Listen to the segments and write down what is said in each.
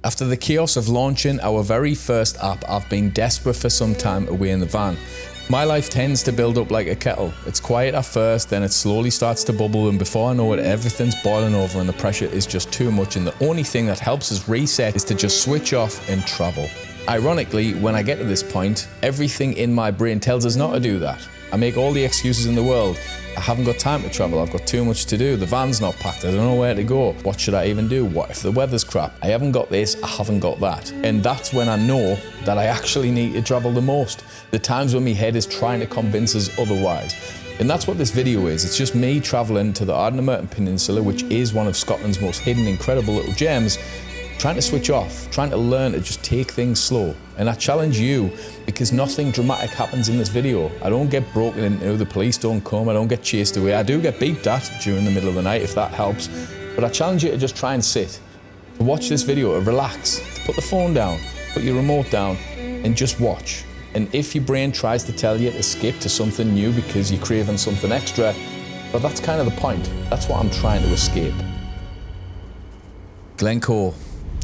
After the chaos of launching our very first app, I've been desperate for some time away in the van. My life tends to build up like a kettle. It's quiet at first, then it slowly starts to bubble, and before I know it, everything's boiling over and the pressure is just too much, and the only thing that helps us reset is to just switch off and travel. Ironically, when I get to this point, everything in my brain tells us not to do that. I make all the excuses in the world. I haven't got time to travel, I've got too much to do, the van's not packed, I don't know where to go, what should I even do, what if the weather's crap, I haven't got this, I haven't got that. And that's when I know that I actually need to travel the most. The times when my head is trying to convince us otherwise. And that's what this video is. It's just me travelling to the Ardnamurchan Peninsula, which is one of Scotland's most hidden, incredible little gems, trying to switch off, trying to learn to just take things slow. And I challenge you, because nothing dramatic happens in this video. I don't get broken into, the police don't come, I don't get chased away. I do get beeped at during the middle of the night, if that helps. But I challenge you to just try and sit, to watch this video, to relax, to put the phone down, put your remote down, and just watch. And if your brain tries to tell you to skip to something new because you're craving something extra, well, that's kind of the point. That's what I'm trying to escape. Glencoe.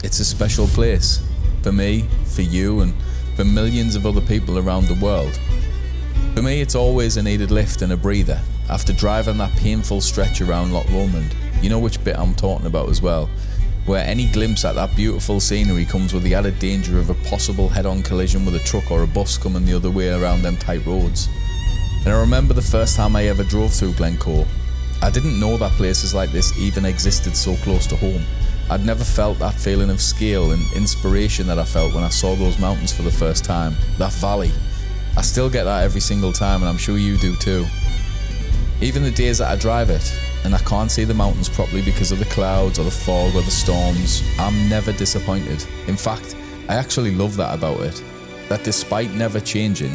It's a special place for me, for you, and for millions of other people around the world. For me, it's always a needed lift and a breather after driving that painful stretch around Loch Lomond. You know which bit I'm talking about as well, where any glimpse at that beautiful scenery comes with the added danger of a possible head-on collision with a truck or a bus coming the other way around them tight roads. And I remember the first time I ever drove through Glencoe. I didn't know that places like this even existed so close to home. I'd never felt that feeling of scale and inspiration that I felt when I saw those mountains for the first time. That valley. I still get that every single time, and I'm sure you do too. Even the days that I drive it, and I can't see the mountains properly because of the clouds or the fog or the storms, I'm never disappointed. In fact, I actually love that about it. That despite never changing,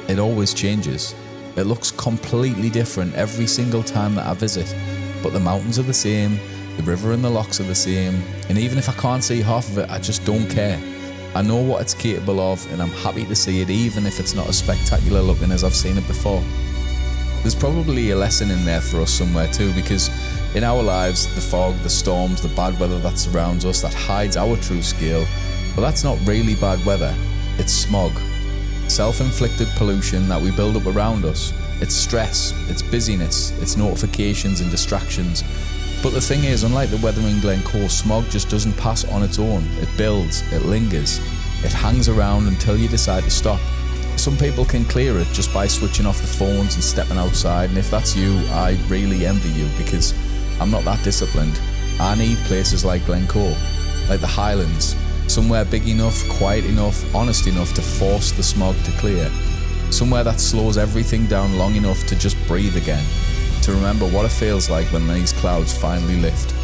it always changes. It looks completely different every single time that I visit. But the mountains are the same, the river and the lochs are the same, and even if I can't see half of it, I just don't care. I know what it's capable of, and I'm happy to see it even if it's not as spectacular looking as I've seen it before. There's probably a lesson in there for us somewhere too, because in our lives, the fog, the storms, the bad weather that surrounds us, that hides our true scale, well, that's not really bad weather, it's smog. Self-inflicted pollution that we build up around us. It's stress, it's busyness, it's notifications and distractions. But the thing is, unlike the weather in Glencoe, smog just doesn't pass on its own. It builds, it lingers, it hangs around until you decide to stop. Some people can clear it just by switching off the phones and stepping outside, and if that's you, I really envy you, because I'm not that disciplined. I need places like Glencoe, like the Highlands, somewhere big enough, quiet enough, honest enough to force the smog to clear. Somewhere that slows everything down long enough to just breathe again, to remember what it feels like when these clouds finally lift.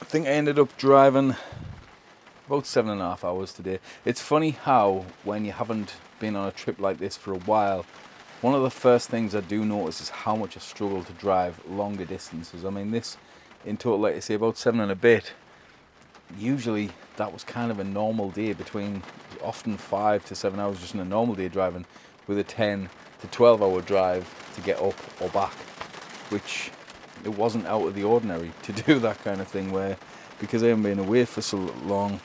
I think I ended up driving about 7.5 hours today. It's funny how when you haven't been on a trip like this for a while, one of the first things I do notice is how much I struggle to drive longer distances. I mean, this in total, like I say, about 7 and a bit. Usually that was kind of a normal day, between often 5 to 7 hours just in a normal day driving, with a 10 to 12 hour drive to get up or back, which it wasn't out of the ordinary to do that kind of thing, where because I haven't been away for so long,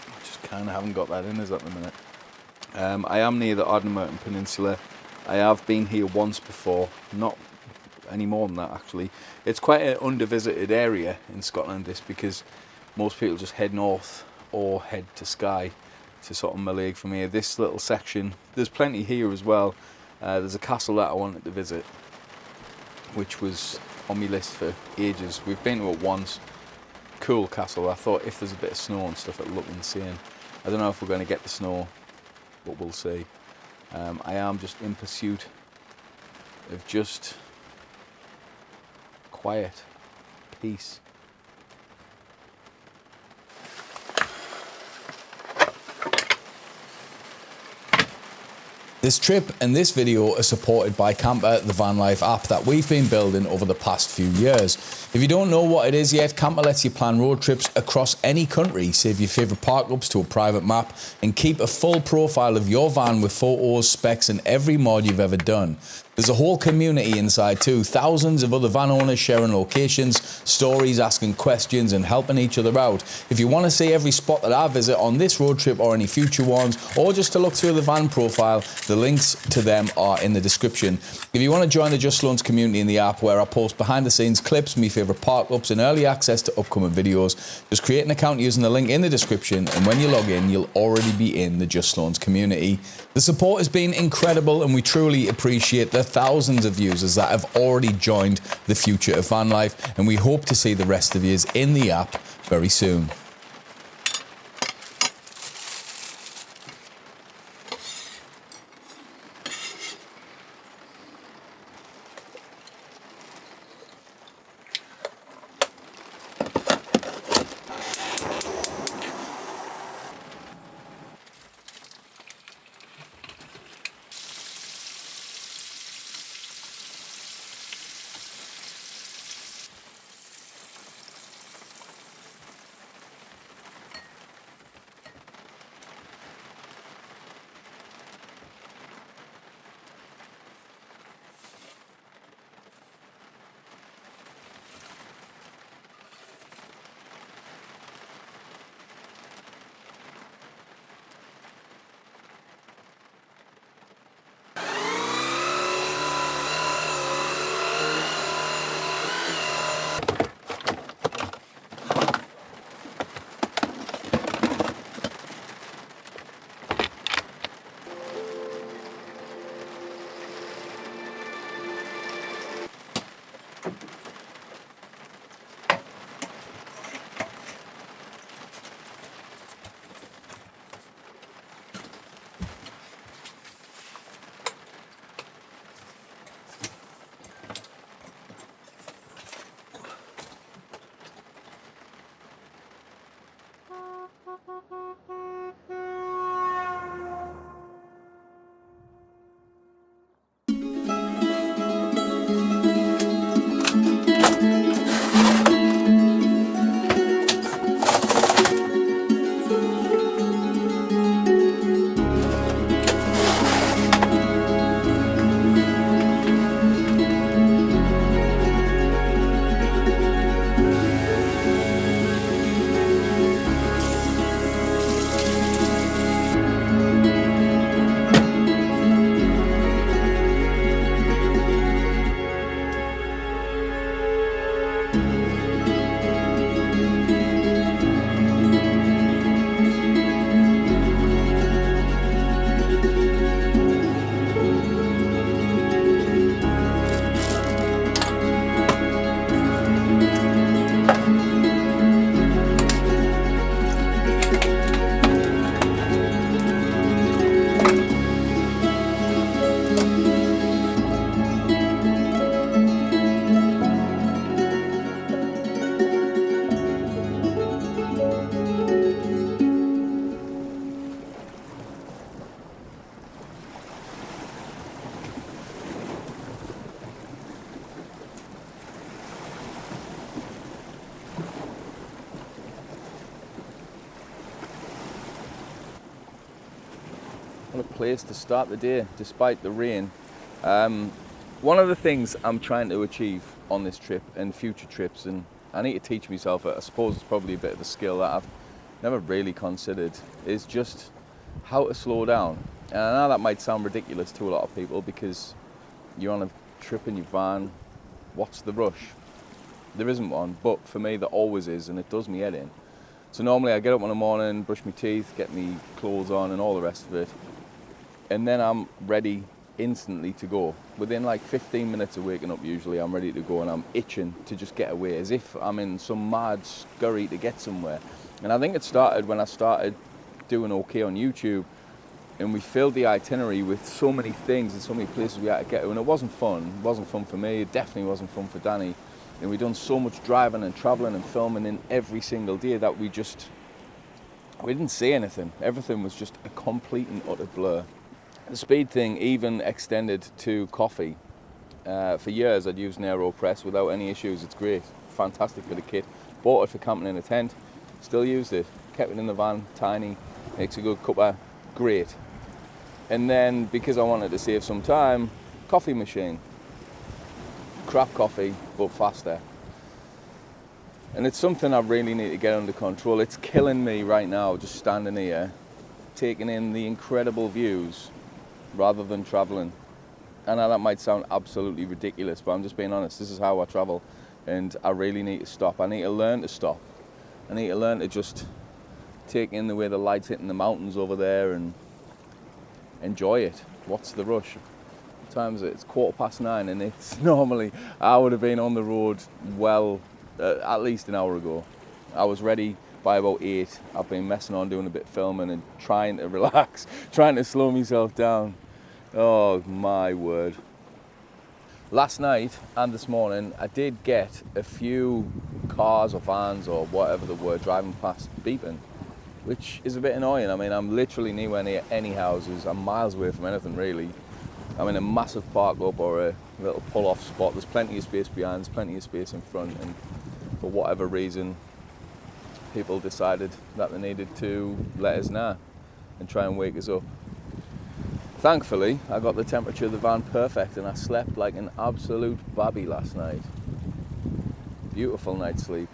I just kind of haven't got that in us at the minute. I am near the Ardnamurchan Peninsula. I have been here once before, not any more than that actually. It's quite an undervisited area in Scotland, this, because most people just head north or head to Skye, to sort of Mallaig from here. This little section, there's plenty here as well. There's a castle that I wanted to visit, which was on my list for ages. We've been to it once. Cool castle. I thought if there's a bit of snow and stuff, it'll look insane. I don't know if we're going to get the snow, but we'll see. I am just in pursuit of just quiet, peace. This trip and this video are supported by Camper, the van life app that we've been building over the past few years. If you don't know what it is yet, Camper lets you plan road trips across any country, save your favourite park-ups to a private map, and keep a full profile of your van with photos, specs and every mod you've ever done. There's a whole community inside too, thousands of other van owners sharing locations, stories, asking questions and helping each other out. If you want to see every spot that I visit on this road trip or any future ones, or just to look through the van profile, the links to them are in the description. If you want to join the Just Sloanes community in the app, where I post behind the scenes clips, my favourite park-ups and early access to upcoming videos, just create an account using the link in the description, and when you log in, you'll already be in the Just Sloanes community. The support has been incredible and we truly appreciate the thousands of users that have already joined the future of van life, and we hope to see the rest of yous in the app very soon. What a place to start the day, despite the rain. One of the things I'm trying to achieve on this trip and future trips, and I need to teach myself, I suppose it's probably a bit of a skill that I've never really considered, is just how to slow down. And I know that might sound ridiculous to a lot of people because you're on a trip in your van, what's the rush? There isn't one, but for me there always is, and it does me head in. So normally I get up in the morning, brush my teeth, get me clothes on and all the rest of it, and then I'm ready instantly to go. Within like 15 minutes of waking up usually, I'm ready to go and I'm itching to just get away, as if I'm in some mad scurry to get somewhere. And I think it started when I started doing okay on YouTube, and we filled the itinerary with so many things and so many places we had to get to, and it wasn't fun. It wasn't fun for me, it definitely wasn't fun for Danny. And we'd done so much driving and traveling and filming in every single day that we didn't see anything. Everything was just a complete and utter blur. The speed thing even extended to coffee. For years I'd used an AeroPress without any issues. It's great, fantastic bit of kit. Bought it for camping in a tent, still used it, kept it in the van, tiny, makes a good cuppa, great. And then because I wanted to save some time, coffee machine. Crap coffee, but faster. And it's something I really need to get under control. It's killing me right now, just standing here, taking in the incredible views rather than traveling. I know that might sound absolutely ridiculous, but I'm just being honest. This is how I travel, and I really need to stop. I need to learn to stop. I need to learn to just take in the way the light's hitting the mountains over there and enjoy it. What's the rush? What time is it? It's 9:15, and it's normally, I would have been on the road well, at least an hour ago. I was ready by about 8. I've been messing on, doing a bit of filming and trying to relax, trying to slow myself down. Oh my word. Last night and this morning I did get a few cars or vans or whatever they were driving past beeping, which is a bit annoying. I mean, I'm literally nowhere near any houses. I'm miles away from anything really. I'm in a massive park up or a little pull-off spot. There's plenty of space behind, there's plenty of space in front, and for whatever reason people decided that they needed to let us know and try and wake us up. Thankfully, I got the temperature of the van perfect and I slept like an absolute babby last night. Beautiful night's sleep.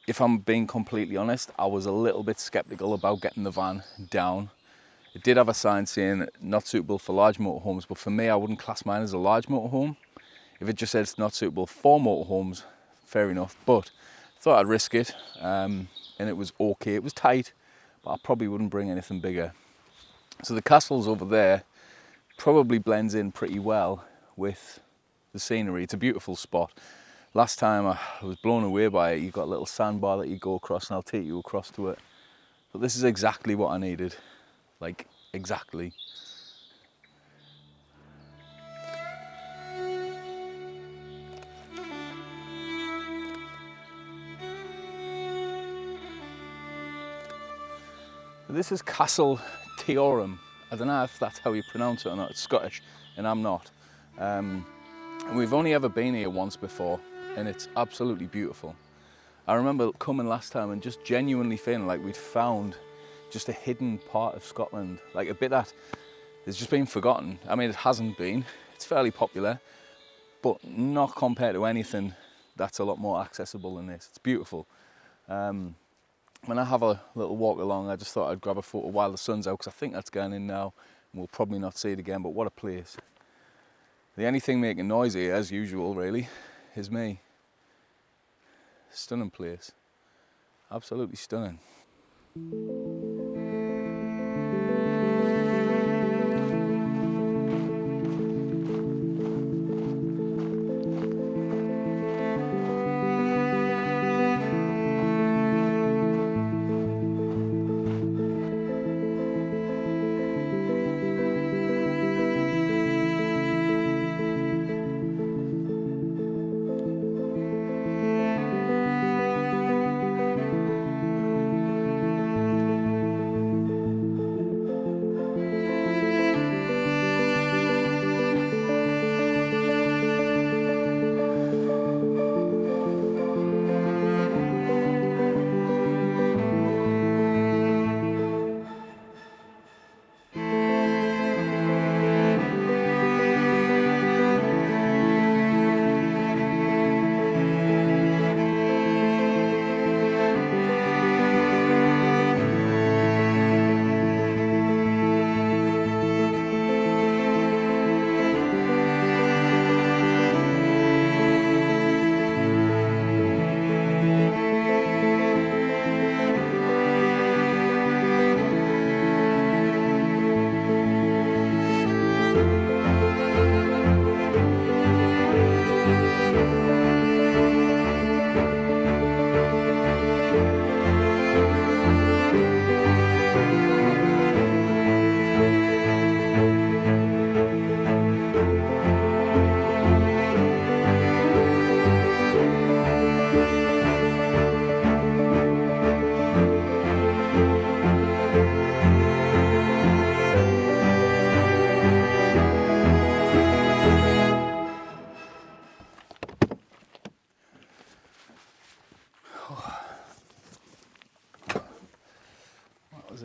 If I'm being completely honest, I was a little bit skeptical about getting the van down. It did have a sign saying not suitable for large motorhomes, but for me, I wouldn't class mine as a large motorhome. If it just said it's not suitable for motorhomes, fair enough, but I thought I'd risk it, and it was okay. It was tight, but I probably wouldn't bring anything bigger. So the castle's over there probably blends in pretty well with the scenery. It's a beautiful spot. Last time I was blown away by it. You've got a little sandbar that you go across and I'll take you across to it. But this is exactly what I needed. Like, exactly. This is Castle Teorum. I don't know if that's how you pronounce it or not. It's Scottish and I'm not. And we've only ever been here once before and it's absolutely beautiful. I remember coming last time and just genuinely feeling like we'd found just a hidden part of Scotland, like a bit that has just been forgotten. I mean, it hasn't been. It's fairly popular, but not compared to anything that's a lot more accessible than this. It's beautiful. When I have a little walk along, I just thought I'd grab a photo while the sun's out, because I think that's going in now, and we'll probably not see it again, but what a place. The only thing making noise here, as usual, really, is me. Stunning place. Absolutely stunning.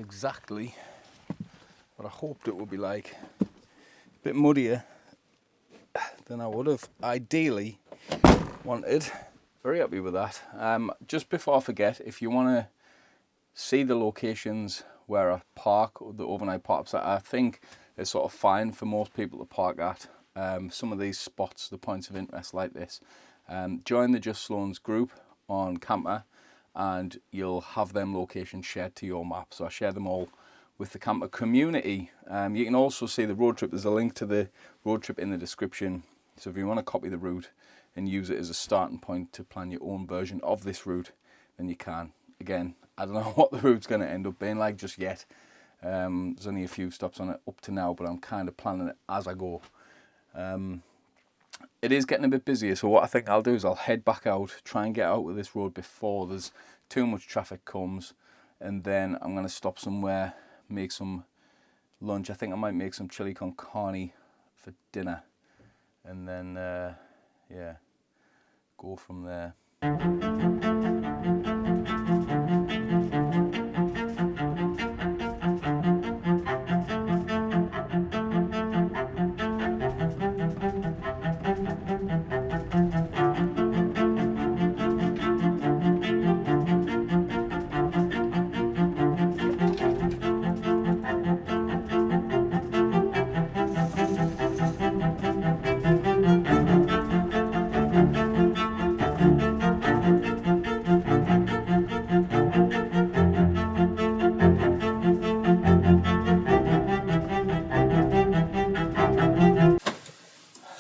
exactly what I hoped it would be like. A bit muddier than I would have ideally wanted. Very happy with that. Just before I forget, if you want to see the locations where I park, or the overnight parks, I think it's sort of fine for most people to park at. Some of these spots, the points of interest like this, join the Just Sloanes group on Camper, and you'll have them locations shared to your map. So I share them all with the Camper community. You can also see the road trip. There's a link to the road trip in the description. So if you want to copy the route and use it as a starting point to plan your own version of this route, then you can. Again, I don't know what the route's going to end up being like just yet. There's only a few stops on it up to now, but I'm kind of planning it as I go. It is getting a bit busier, so what I think I'll do is I'll head back out, try and get out with this road before there's too much traffic comes, and then I'm going to stop somewhere, make some lunch. I think I might make some chili con carne for dinner, and then yeah, go from there.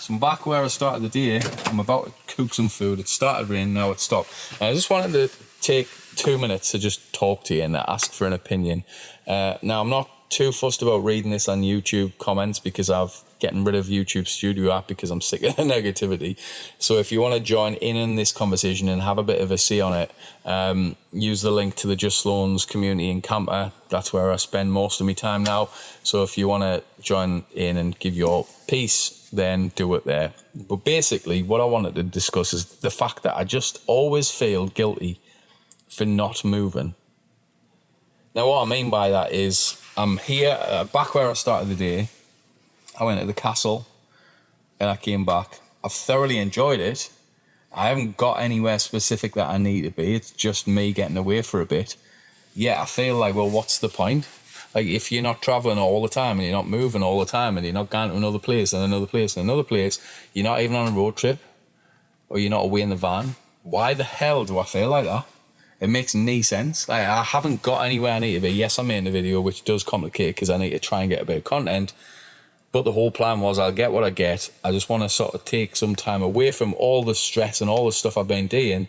So I'm back where I started the day. I'm about to cook some food. It started raining, now it's stopped. I just wanted to take 2 minutes to just talk to you and ask for an opinion. Now, I'm not too fussed about reading this on YouTube comments because I've getting rid of YouTube Studio app because I'm sick of the negativity. So if you want to join in this conversation and have a bit of a say on it, use the link to the Just Sloanes community in Camper. That's where I spend most of my time now. So if you want to join in and give your piece, then do it there. But basically what I wanted to discuss is the fact that I just always feel guilty for not moving. Now what I mean by that is I'm here back where I started the day. I went to the castle and I came back. I've thoroughly enjoyed it. I haven't got anywhere specific that I need to be. It's just me getting away for a bit. Yeah, I feel like, well, what's the point? Like, if you're not travelling all the time and you're not moving all the time and you're not going to another place and another place and another place, you're not even on a road trip or you're not away in the van, why the hell do I feel like that? It makes no sense. Like, I haven't got anywhere I need to be. Yes, I'm making a video, which does complicate because I need to try and get a bit of content. But the whole plan was I'll get what I get. I just want to sort of take some time away from all the stress and all the stuff I've been doing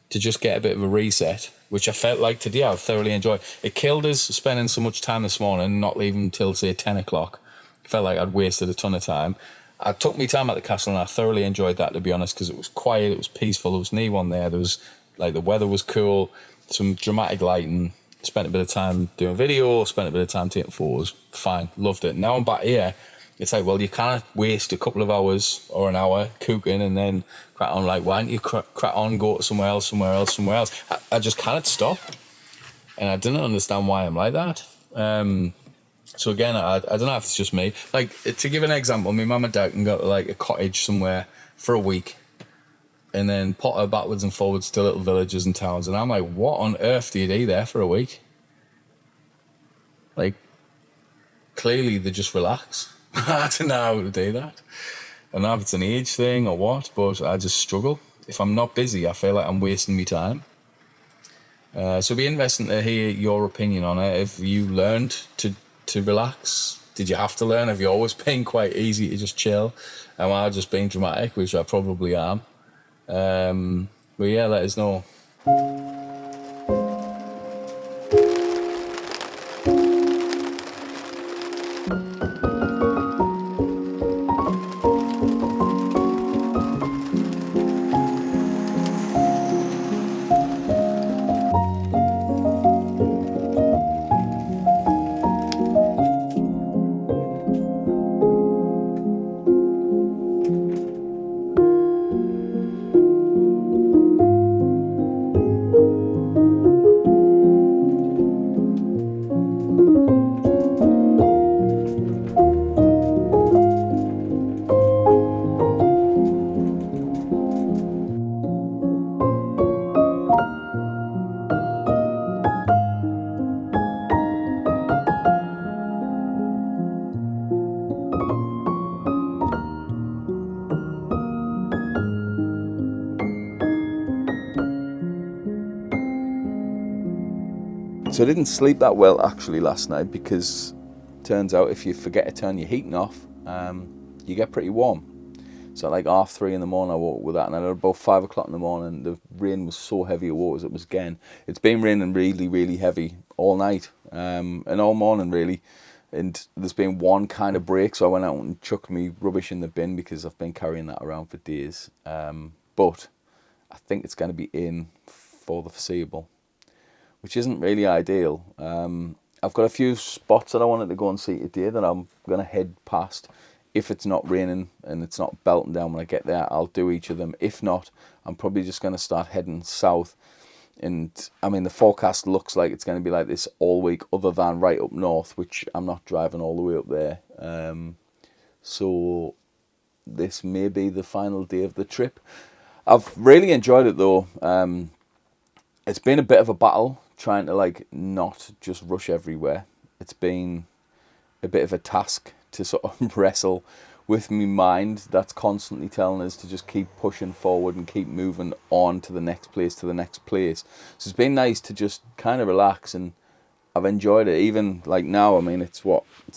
to just get a bit of a reset, which I felt like today I thoroughly enjoyed. It killed us spending so much time this morning, not leaving until, say, 10 o'clock. I felt like I'd wasted a ton of time. I took my time at the castle and I thoroughly enjoyed that, to be honest, because it was quiet, it was peaceful, there was no one there, there was, like, the weather was cool, some dramatic lighting, spent a bit of time doing video, spent a bit of time taking photos, fine, loved it. Now I'm back here. It's like, well, you can't waste a couple of hours or an hour cooking and then crack on. Like, why don't you crack on, go to somewhere else? I just can't stop. And I didn't understand why I'm like that. So again, I don't know if it's just me. Like, to give an example, my mum and dad can go to like a cottage somewhere for a week and then potter backwards and forwards to little villages and towns. And I'm like, what on earth do you do there for a week? Like, clearly they just relax. I don't know how to do that. I don't know if it's an age thing or what, but I just struggle. If I'm not busy, I feel like I'm wasting my time. So it'd be interesting to hear your opinion on it. Have you learned to relax? Did you have to learn? Have you always been quite easy to just chill? Am I just being dramatic, which I probably am? But yeah, let us know. So I didn't sleep that well actually last night, because turns out if you forget to turn your heating off, you get pretty warm. So at like 3:30 in the morning I woke up with that, and at about 5 o'clock in the morning the rain was so heavy it was again. It's been raining really, really heavy all night, and all morning really, and there's been one kind of break, so I went out and chucked me rubbish in the bin because I've been carrying that around for days. But I think it's going to be in for the foreseeable, which isn't really ideal. I've got a few spots that I wanted to go and see today that I'm going to head past. If it's not raining and it's not belting down when I get there, I'll do each of them. If not, I'm probably just going to start heading south. And I mean, the forecast looks like it's going to be like this all week, other than right up north, which I'm not driving all the way up there. So this may be the final day of the trip. I've really enjoyed it though. It's been a bit of a battle trying to like not just rush everywhere. It's been a bit of a task to sort of wrestle with my mind that's constantly telling us to just keep pushing forward and keep moving on to the next place, to the next place. So it's been nice to just kind of relax, and I've enjoyed it. Even like now, I mean, it's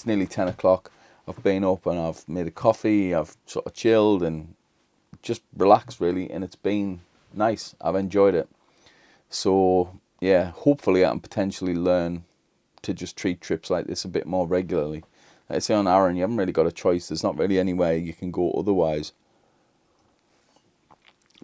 nearly 10 o'clock. I've been up and I've made a coffee, I've sort of chilled and just relaxed really, and it's been nice. I've enjoyed it. So yeah, hopefully I can potentially learn to just treat trips like this a bit more regularly. Like I say on Arran, you haven't really got a choice. There's not really anywhere you can go otherwise.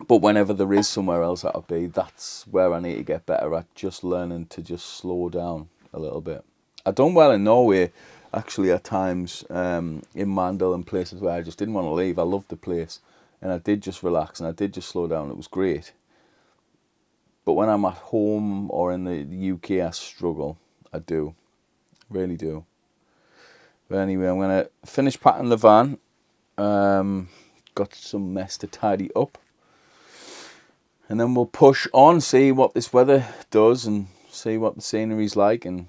But whenever there is somewhere else that'll be, that's where I need to get better at, just learning to just slow down a little bit. I've done well in Norway, actually, at times, in Mandal and places where I just didn't want to leave. I loved the place, and I did just relax, and I did just slow down. It was great. But when I'm at home or in the UK, I struggle. I do. Really do. But anyway, I'm going to finish packing the van. Got some mess to tidy up. And then we'll push on, see what this weather does, and see what the scenery's like, and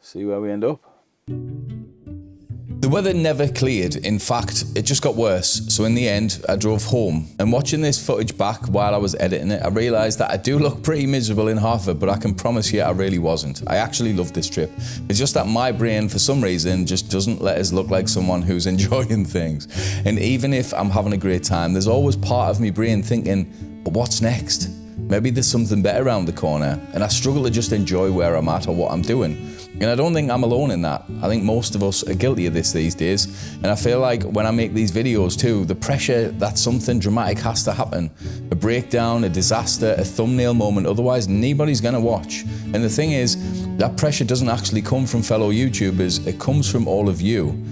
see where we end up. The weather never cleared. In fact, it just got worse. So in the end, I drove home. And watching this footage back while I was editing it, I realised that I do look pretty miserable in half of it, but I can promise you I really wasn't. I actually loved this trip. It's just that my brain, for some reason, just doesn't let us look like someone who's enjoying things. And even if I'm having a great time, there's always part of my brain thinking, but what's next? Maybe there's something better around the corner. And I struggle to just enjoy where I'm at or what I'm doing. And I don't think I'm alone in that. I think most of us are guilty of this these days. And I feel like when I make these videos too, the pressure that something dramatic has to happen, a breakdown, a disaster, a thumbnail moment, otherwise nobody's gonna watch. And the thing is, that pressure doesn't actually come from fellow YouTubers, it comes from all of you.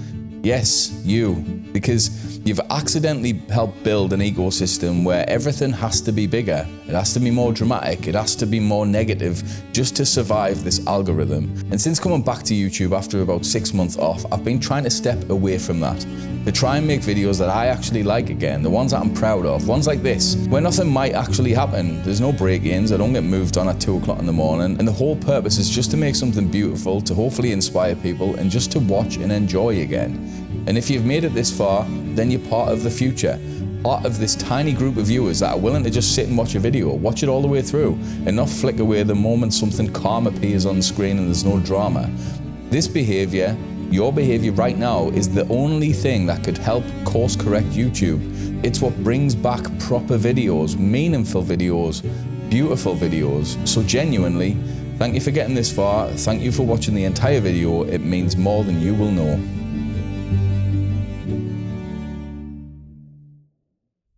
Yes, you. Because you've accidentally helped build an ecosystem where everything has to be bigger. It has to be more dramatic. It has to be more negative just to survive this algorithm. And since coming back to YouTube after about 6 months off, I've been trying to step away from that. To try and make videos that I actually like again, the ones that I'm proud of, ones like this, where nothing might actually happen. There's no break-ins, I don't get moved on at 2 o'clock in the morning, and the whole purpose is just to make something beautiful, to hopefully inspire people, and just to watch and enjoy again. And if you've made it this far, then you're part of the future, part of this tiny group of viewers that are willing to just sit and watch a video, watch it all the way through, and not flick away the moment something calm appears on the screen and there's no drama. This behaviour, your behaviour right now, is the only thing that could help course correct YouTube. It's what brings back proper videos, meaningful videos, beautiful videos. So genuinely, thank you for getting this far, thank you for watching the entire video, it means more than you will know.